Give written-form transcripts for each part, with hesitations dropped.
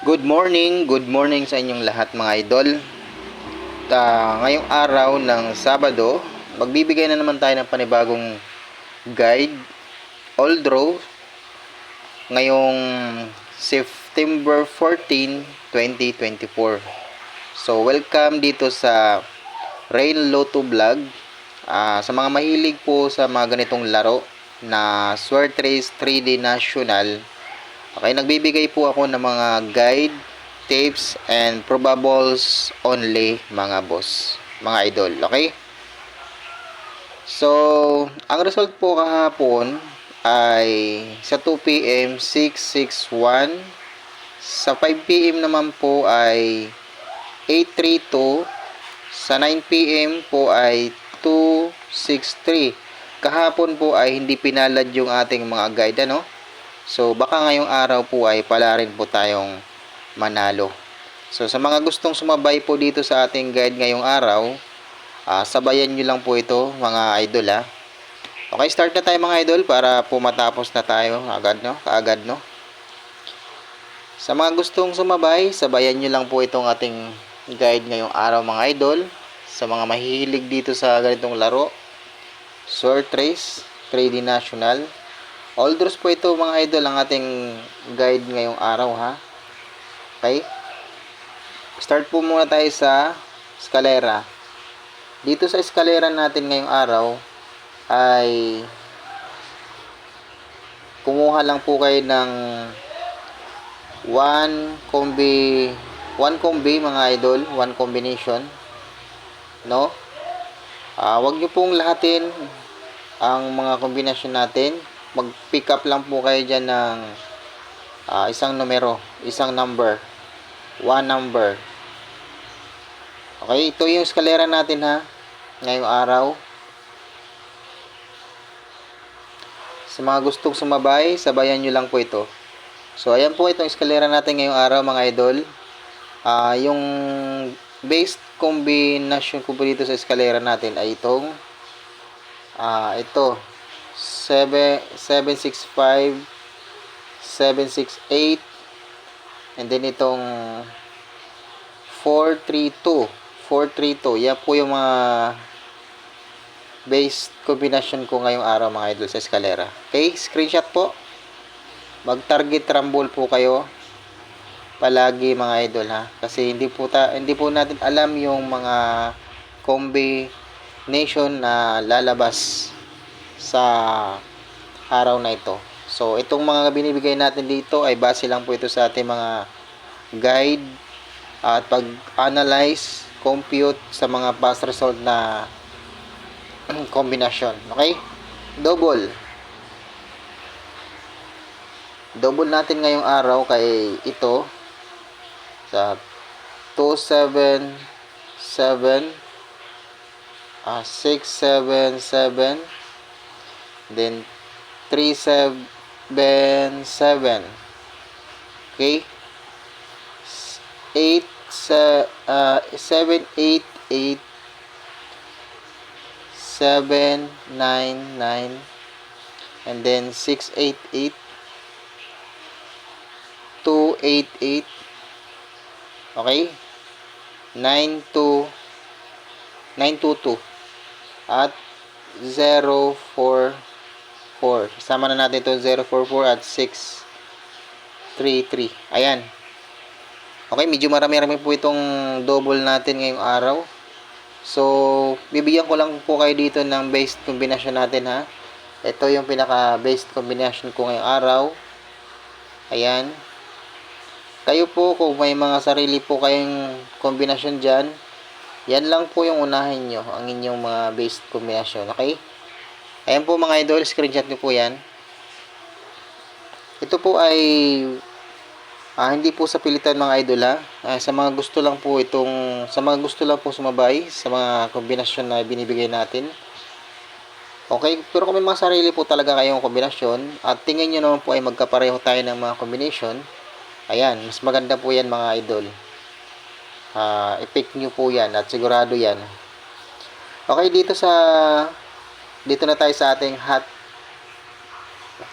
Good morning sa inyong lahat mga idol. Ngayong araw ng Sabado, magbibigay na naman tayo ng panibagong guide, all draw, ngayong September 14, 2024. So, welcome dito sa Rain Lotto Vlog. Sa mga mahilig po sa mga ganitong laro na Sword Race 3D National, okay, nagbibigay po ako ng mga guide, tips, and probables only mga boss, mga idol, okay? So, ang result po kahapon ay sa 2 p.m. 661, sa 5 p.m. naman po ay 832, sa 9 p.m. po ay 263. Kahapon po ay hindi pinalad yung ating mga guide, ano? So, baka ngayong araw po ay pala rin po tayong manalo. So, sa mga gustong sumabay po dito sa ating guide ngayong araw, sabayan nyo lang po ito, mga idol, ha. Okay, start na tayo mga idol para po matapos na tayo agad, no? Kaagad, no? Sa mga gustong sumabay, sabayan nyo lang po itong ating guide ngayong araw mga idol. Sa mga mahilig dito sa ganitong laro, Sword Race 3D National, all draws po ito mga idol ang ating guide ngayong araw, ha. Okay? Start po muna tayo sa eskalera. Dito sa eskalera natin ngayong araw ay kumuha lang po kayo ng 1 combi mga idol, 1 combination, no? Wag niyo pong lahatin ang mga kombinasyon natin. Mag-pick up lang po kayo dyan ng isang numero, isang number, one number. Okay, ito yung eskalera natin, ha, ngayong araw. Sa mga gustong sumabay, sabayan nyo lang po ito. So, ayan po itong eskalera natin ngayong araw mga idol. Yung base combination ko po dito sa eskalera natin ay itong ito 765, 768, and then itong 432. Yan po yung mga base combination ko ngayong araw mga idol sa eskalera. Okay, screenshot po. Mag-target rumble po kayo palagi mga idol, ha, kasi hindi po natin alam yung mga combination na lalabas sa araw na ito. So, itong mga binibigay natin dito ay base lang po ito sa ating mga guide at pag-analyze, compute sa mga past result na kombinasyon. Okay? Double natin ngayong araw kay ito sa 277, 677, then 377. Okay? 788, 799, and then 688, 288, okay, 922, at 044. Kasama na natin ito 044 at 633. Ayan. Okay, medyo marami-rami po itong double natin ngayong araw. So, bibigyan ko lang po kayo dito ng base combination natin, ha. Ito yung pinaka base combination ko ngayong araw. Ayan. Kayo po, kung may mga sarili po kayong kombinasyon dyan, yan lang po yung unahin nyo, ang inyong mga base combination. Okay? Ayan po mga idol, screenshot nyo po yan. Ito po ay hindi po sa pilitan mga idol, ha. Sa mga gusto lang po sumabay sa mga kombinasyon na binibigay natin. Okay, pero kung may mga sarili po talaga kayong kombinasyon at tingin nyo naman po ay magkapareho tayo ng mga kombinasyon, ayan, mas maganda po yan mga idol. I-pick nyo po yan at sigurado yan. Okay, dito na tayo sa ating hot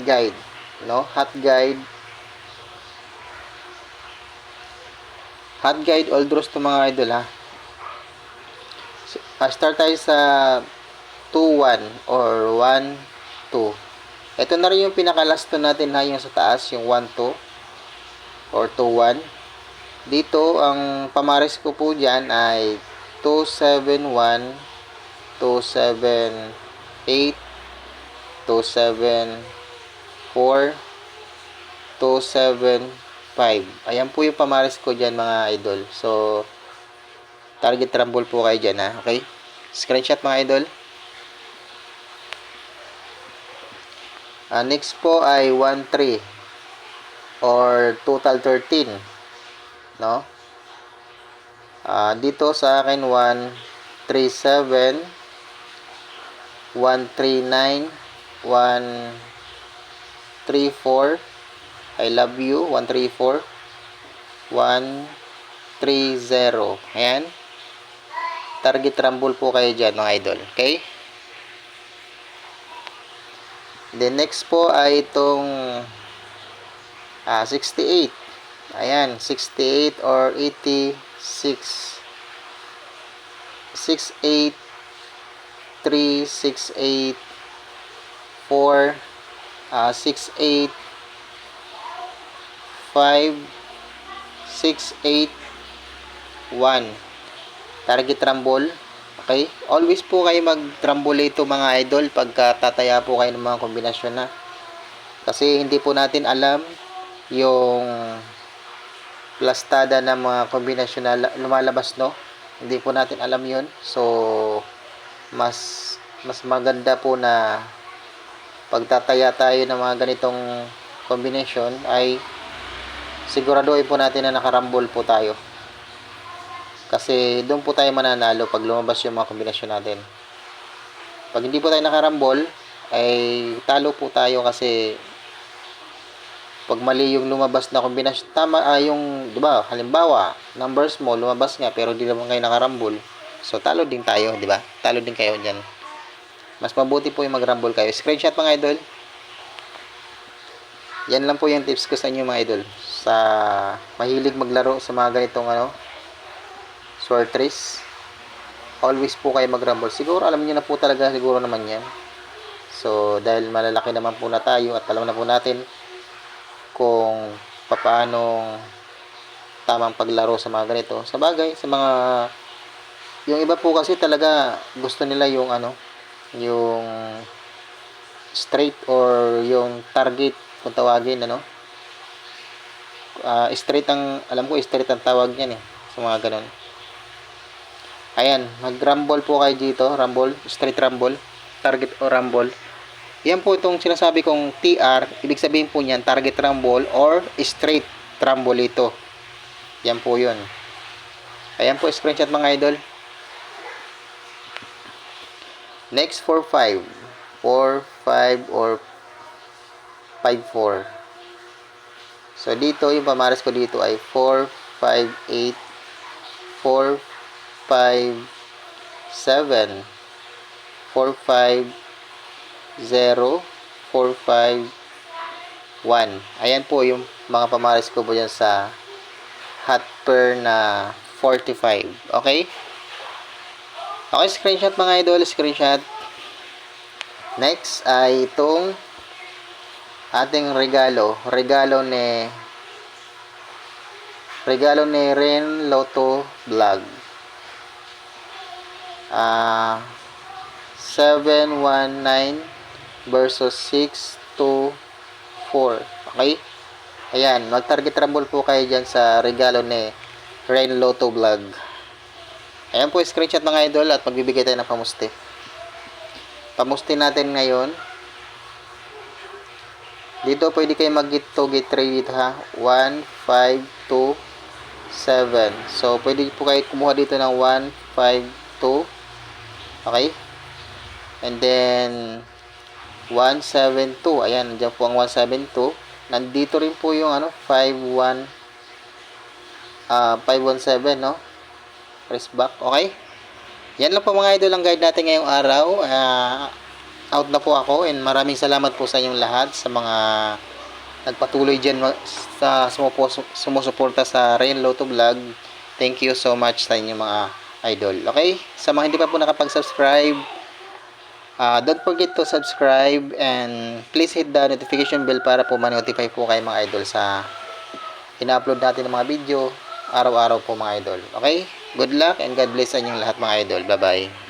guide, no? Hot guide. Hot guide, all draws to mga idol ha. Start tayo sa 2-1 or 1-2. Ito na rin yung pinaka-last to natin ha, yung sa taas, yung 1-2 or 2-1. Dito, ang pamares ko po dyan ay 2-7-1, 2-7-8, 2-7-4, 2-7-5. Ayan po yung pamares ko dyan mga idol. So, target rumble po kayo dyan ha. Okay? Screenshot mga idol. Next po ay 1-3 or total 13. No? Dito sa akin 1-3-7, 1-3-9, 1-3-4. I love you. 1-3-4, 1-3-0. Ayan. Target rumble po kayo dyan mga idol. Okay? Then next po ay itong 68. Ayan, 68 or 86. 68, 3, 68, 4, 68, 5, 68, 1. Target rumble. Okay? Always po kayo mag-rumble ito mga idol pagka tataya po kayo ng mga kombinasyon na. Kasi hindi po natin alam yung plastada ng mga kombinasyon na lumalabas, no? Hindi po natin alam yun. So, mas maganda po na pagtataya tayo ng mga ganitong combination ay siguraduhin po natin na nakarambol po tayo. Kasi doon po tayo mananalo pag lumabas yung mga kombinasyon natin. Pag hindi po tayo nakarambol, ay talo po tayo kasi pag mali yung lumabas na kombinasyon, tama yung, di ba, halimbawa, numbers mo, lumabas nga, pero di naman kayo nakarambol. So, talo din tayo, di ba? Talo din kayo dyan. Mas mabuti po yung magrambol kayo. Screenshot mga idol. Yan lang po yung tips ko sa inyo mga idol. Sa mahilig maglaro sa mga ganitong sword race, always po kayo mag-rumble. Siguro alam niyo na po talaga siguro naman yan. So dahil malalaki naman po na tayo at alam na po natin kung paano tamang paglaro sa mga ganito. Sa bagay, sa mga yung iba po kasi talaga gusto nila yung yung straight or yung target kung tawagin straight ang alam ko, straight ang tawag niyan sa mga ganun. Ayan, mag-rumble po kayo dito, rumble, straight rumble, target o rumble. Yan po itong sinasabi kong TR, ibig sabihin po niyan, target rumble or straight rumble ito. Yan po yun. Ayan po, screenshot mga idol. Next, 4-5. 4-5 or 5-4. So, dito, yung pamaras ko dito ay 4-5-8, 4-5-7, 4-5-0, 4-5-1. Ayan po yung mga pamaras ko po dyan sa hot pair na 45. Okay? Okay, screenshot mga idol, screenshot. Next ay itong ating regalo ni Ren Lotto Vlog. 719 versus 624. Okay? Ayan, mag-target rumble po kayo dyan sa regalo ni Ren Lotto Vlog. Ayan po, screenshot mga idol at magbibigay tayo ng pamusti. Pamusti natin ngayon. Dito pwede kayo mag-get 2, get 3 dito ha. 1, 5, 2, 7. So, pwede po kayo kumuha dito ng 1, 5, 2. Okay? And then, 172. Ayan, nandiyan po ang 172. Nandito rin po yung 517, no? Press back. Okay? Yan lang po mga idol ang guide natin ngayong araw. Out na po ako and maraming salamat po sa inyong lahat sa mga nagpatuloy dyan sa sumusuporta sa Ren Lotto Vlog. Thank you so much sa inyo mga idol. Okay? Sa mga hindi pa po nakapag-subscribe, don't forget to subscribe and please hit the notification bell para po ma-notify po kayo mga idol sa ina-upload natin ng mga video araw-araw po mga idol. Okay? Good luck and God bless sa inyong lahat mga idol. Bye-bye.